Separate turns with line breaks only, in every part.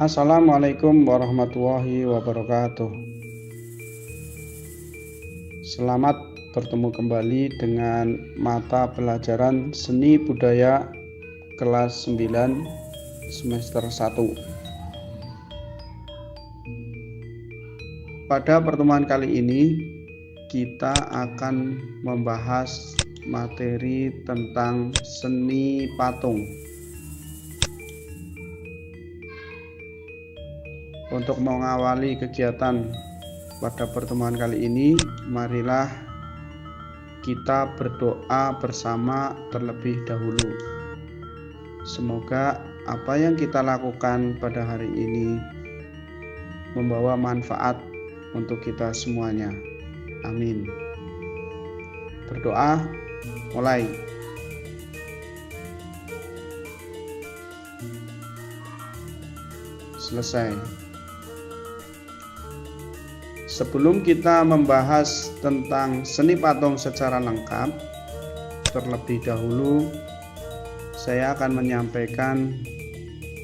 Assalamualaikum warahmatullahi wabarakatuh. Selamat bertemu kembali dengan mata pelajaran Seni Budaya kelas 9 semester 1. Pada pertemuan kali ini kita akan membahas materi tentang seni patung. Untuk mengawali kegiatan pada pertemuan kali ini, marilah kita berdoa bersama terlebih dahulu. Semoga apa yang kita lakukan pada hari ini membawa manfaat untuk kita semuanya. Amin. Berdoa, mulai. Selesai. Sebelum kita membahas tentang seni patung secara lengkap, terlebih dahulu saya akan menyampaikan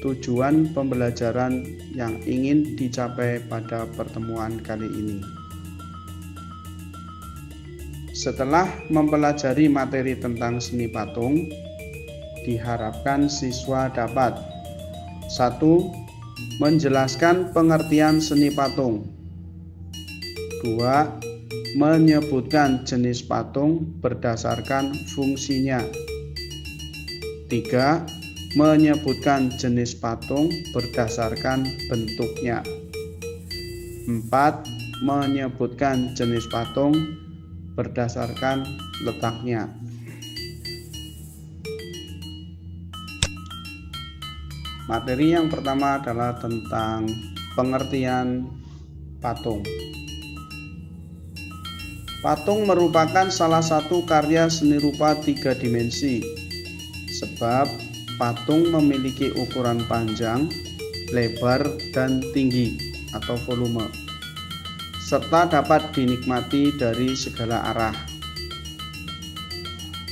tujuan pembelajaran yang ingin dicapai pada pertemuan kali ini. Setelah mempelajari materi tentang seni patung, diharapkan siswa dapat 1. Menjelaskan pengertian seni patung. 2. Menyebutkan jenis patung berdasarkan fungsinya. 3. Menyebutkan jenis patung berdasarkan bentuknya. 4. Menyebutkan jenis patung berdasarkan letaknya. Materi yang pertama adalah tentang pengertian patung. Patung merupakan salah satu karya seni rupa 3 dimensi, sebab patung memiliki ukuran panjang, lebar, dan tinggi atau volume, serta dapat dinikmati dari segala arah.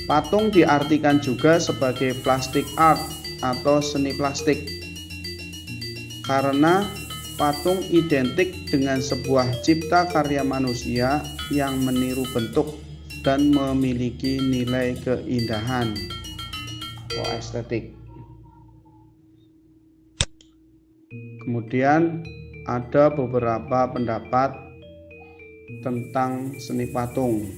Patung diartikan juga sebagai plastic art atau seni plastik, karena patung identik dengan sebuah cipta karya manusia yang meniru bentuk dan memiliki nilai keindahan atau estetik. Kemudian ada beberapa pendapat tentang seni patung.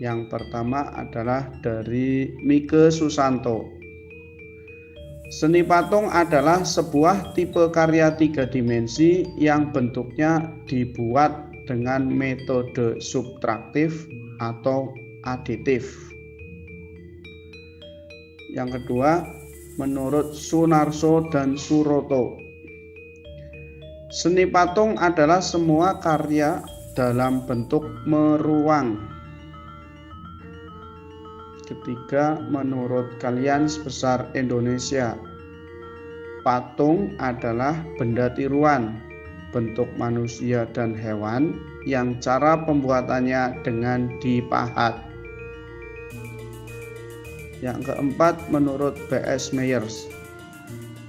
Yang pertama adalah dari Mike Susanto. Seni patung adalah sebuah tipe karya 3 dimensi yang bentuknya dibuat dengan metode subtraktif atau aditif. Yang kedua, menurut Sunarso dan Suroto, seni patung adalah semua karya dalam bentuk meruang. Ketiga, menurut Kalian Sebesar Indonesia, patung adalah benda tiruan bentuk manusia dan hewan yang cara pembuatannya dengan dipahat. Yang keempat, menurut B.S. Myers,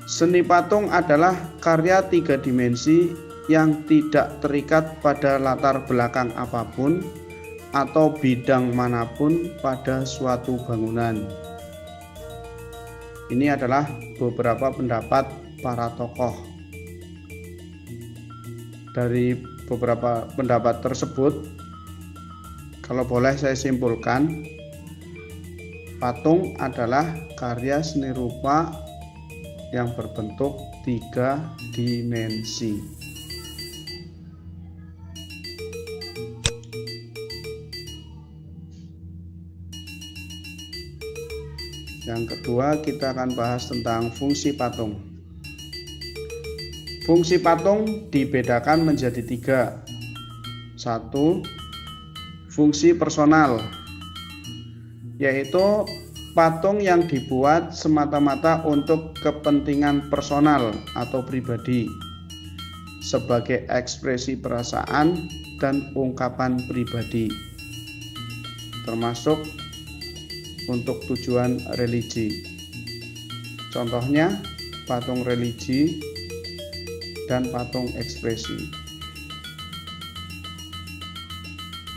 seni patung adalah karya 3 dimensi yang tidak terikat pada latar belakang apapun atau bidang manapun pada suatu bangunan. Ini adalah beberapa pendapat para tokoh. Dari beberapa pendapat tersebut, kalau boleh saya simpulkan, patung adalah karya seni rupa yang berbentuk 3 dimensi. Yang kedua, kita akan bahas tentang fungsi patung. Fungsi patung dibedakan menjadi 3. 1. Fungsi personal, yaitu patung yang dibuat semata-mata untuk kepentingan personal atau pribadi, sebagai ekspresi perasaan dan ungkapan pribadi, termasuk untuk tujuan religi. Contohnya patung religi, dan patung ekspresi.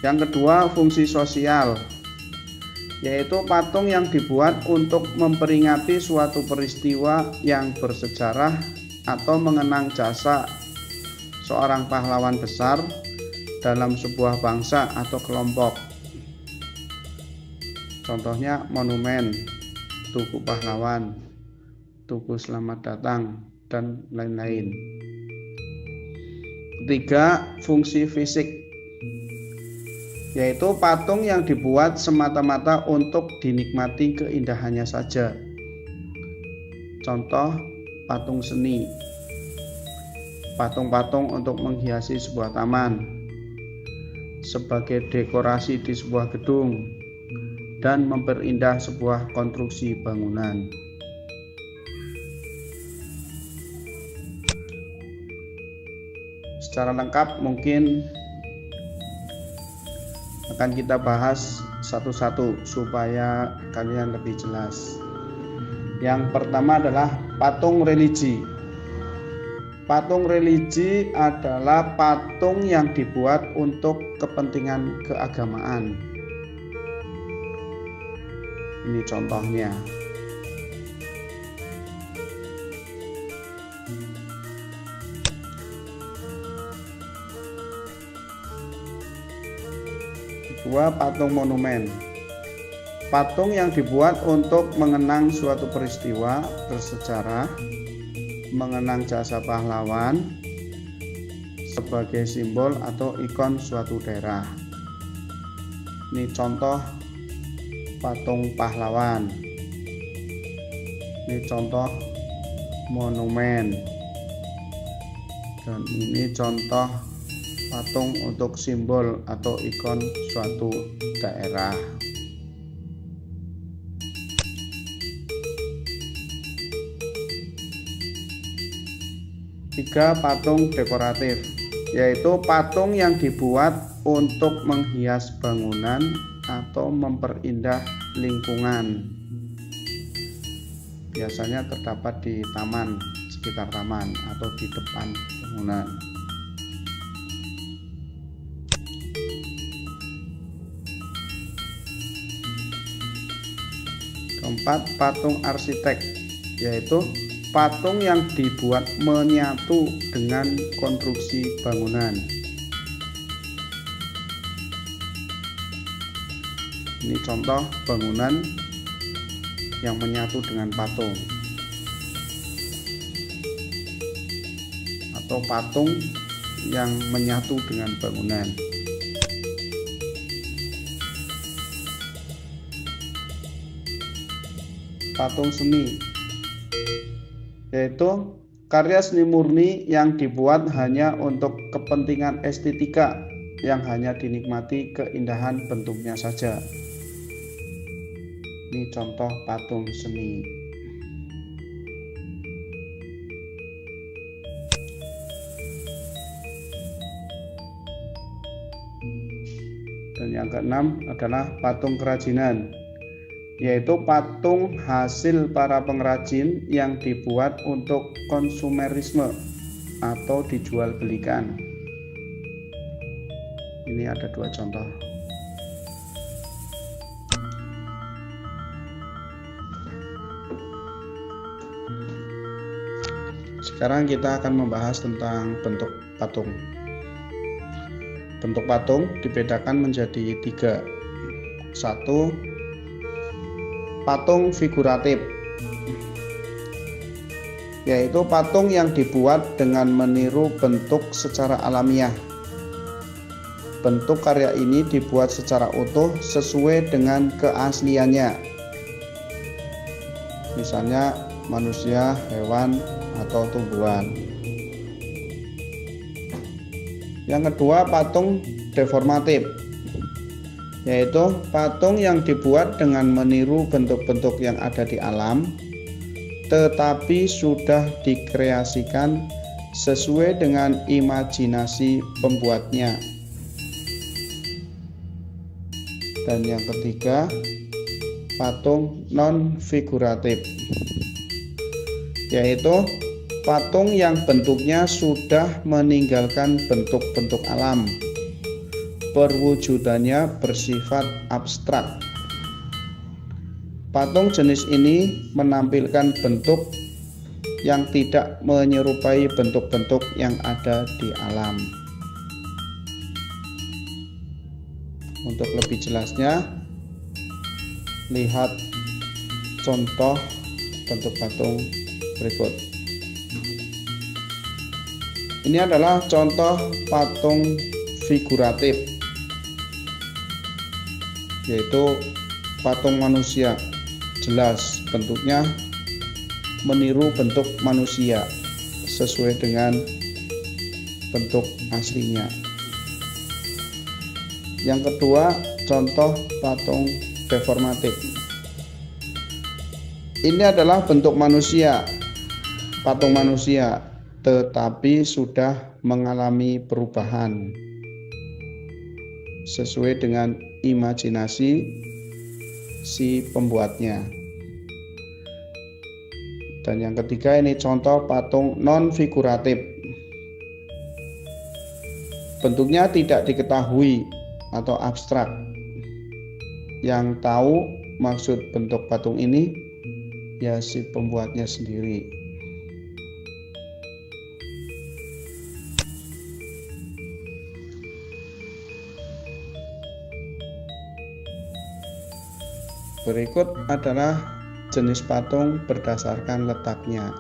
Yang kedua, fungsi sosial, yaitu patung yang dibuat untuk memperingati suatu peristiwa yang bersejarah atau mengenang jasa seorang pahlawan besar dalam sebuah bangsa atau kelompok. Contohnya monumen, tugu pahlawan, tugu selamat datang, dan lain-lain. Ketiga, fungsi fisik, yaitu patung yang dibuat semata-mata untuk dinikmati keindahannya saja. Contoh, patung seni, patung-patung untuk menghiasi sebuah taman, sebagai dekorasi di sebuah gedung, dan memperindah sebuah konstruksi bangunan. Secara lengkap mungkin akan kita bahas satu-satu supaya kalian lebih jelas. Yang pertama adalah patung religi. Patung religi adalah patung yang dibuat untuk kepentingan keagamaan. Ini contohnya. Kedua, patung monumen. Patung yang dibuat untuk mengenang suatu peristiwa bersejarah, mengenang jasa pahlawan sebagai simbol atau ikon suatu daerah. Ini contoh patung pahlawan. Ini contoh monumen. Dan ini contoh patung untuk simbol atau ikon suatu daerah. Tiga, patung dekoratif, yaitu patung yang dibuat untuk menghias bangunan atau memperindah lingkungan. Biasanya terdapat di taman, sekitar taman, atau di depan bangunan. Keempat, patung arsitek, yaitu patung yang dibuat menyatu dengan konstruksi bangunan. Ini contoh bangunan yang menyatu dengan patung, atau patung yang menyatu dengan bangunan. Patung seni, yaitu karya seni murni yang dibuat hanya untuk kepentingan estetika, yang hanya dinikmati keindahan bentuknya saja. Ini contoh patung seni. Dan yang keenam adalah patung kerajinan, yaitu patung hasil para pengrajin yang dibuat untuk konsumerisme atau dijual belikan. Ini ada dua contoh. Sekarang kita akan membahas tentang bentuk patung. Bentuk patung dibedakan menjadi tiga. Satu, patung figuratif, yaitu patung yang dibuat dengan meniru bentuk secara alamiah. Bentuk karya ini dibuat secara utuh sesuai dengan keasliannya. Misalnya manusia, hewan, atau tumbuhan. Yang kedua, patung deformatif, yaitu patung yang dibuat dengan meniru bentuk-bentuk yang ada di alam, tetapi sudah dikreasikan sesuai dengan imajinasi pembuatnya. Dan yang ketiga, patung non-figuratif, yaitu patung yang bentuknya sudah meninggalkan bentuk-bentuk alam. Perwujudannya bersifat abstrak. Patung jenis ini menampilkan bentuk yang tidak menyerupai bentuk-bentuk yang ada di alam. Untuk lebih jelasnya, lihat contoh bentuk patung berikut. Ini adalah contoh patung figuratif, yaitu patung manusia. Jelas bentuknya meniru bentuk manusia sesuai dengan bentuk aslinya. Yang kedua, contoh patung deformatif. Ini adalah bentuk manusia, patung manusia, tetapi sudah mengalami perubahan sesuai dengan imajinasi si pembuatnya. Dan yang ketiga, ini contoh patung non figuratif. Bentuknya tidak diketahui atau abstrak. Yang tahu maksud bentuk patung ini ya si pembuatnya sendiri. Berikut adalah jenis patung berdasarkan letaknya.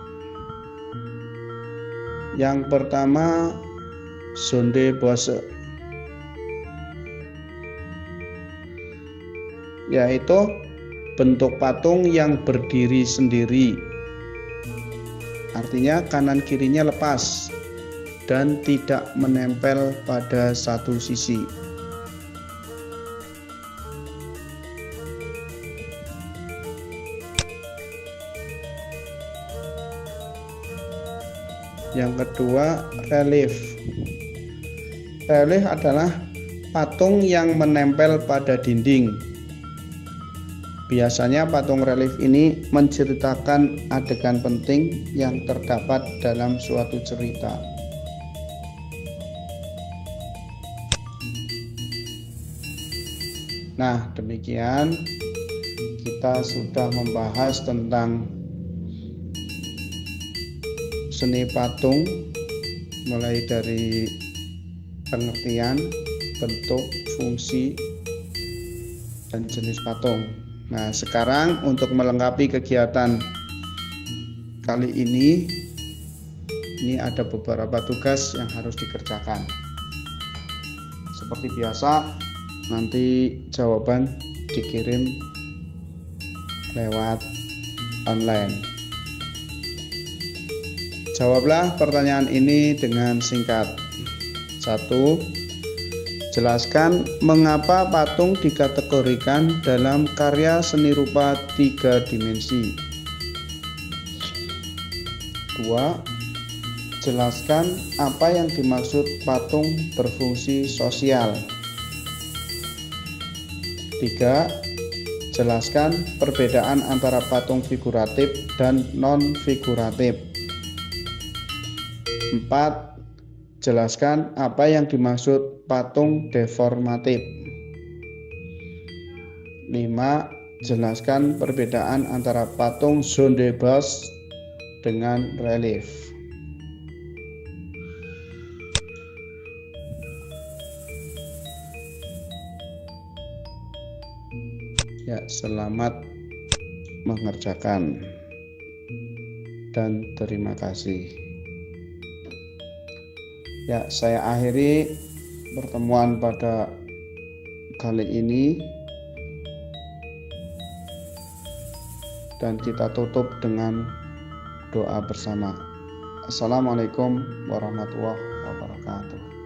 Yang pertama, Sonderbos, yaitu bentuk patung yang berdiri sendiri. Artinya kanan kirinya lepas dan tidak menempel pada satu sisi. Yang kedua, relief. Relief adalah patung yang menempel pada dinding. Biasanya patung relief ini menceritakan adegan penting yang terdapat dalam suatu cerita. Nah, demikian kita sudah membahas tentang seni patung, mulai dari pengertian, bentuk, fungsi, dan jenis patung. Nah, sekarang untuk melengkapi kegiatan kali ini ada beberapa tugas yang harus dikerjakan. Seperti biasa, nanti jawaban dikirim lewat online. Jawablah pertanyaan ini dengan singkat. 1. Jelaskan mengapa patung dikategorikan dalam karya seni rupa 3 dimensi. 2. Jelaskan apa yang dimaksud patung berfungsi sosial. 3. Jelaskan perbedaan antara patung figuratif dan non-figuratif. 4. Jelaskan apa yang dimaksud patung deformatif. 5. Jelaskan perbedaan antara patung Sonderbos dengan relief. Ya, selamat mengerjakan dan terima kasih. Ya, saya akhiri pertemuan pada kali ini dan kita tutup dengan doa bersama. Assalamualaikum warahmatullahi wabarakatuh.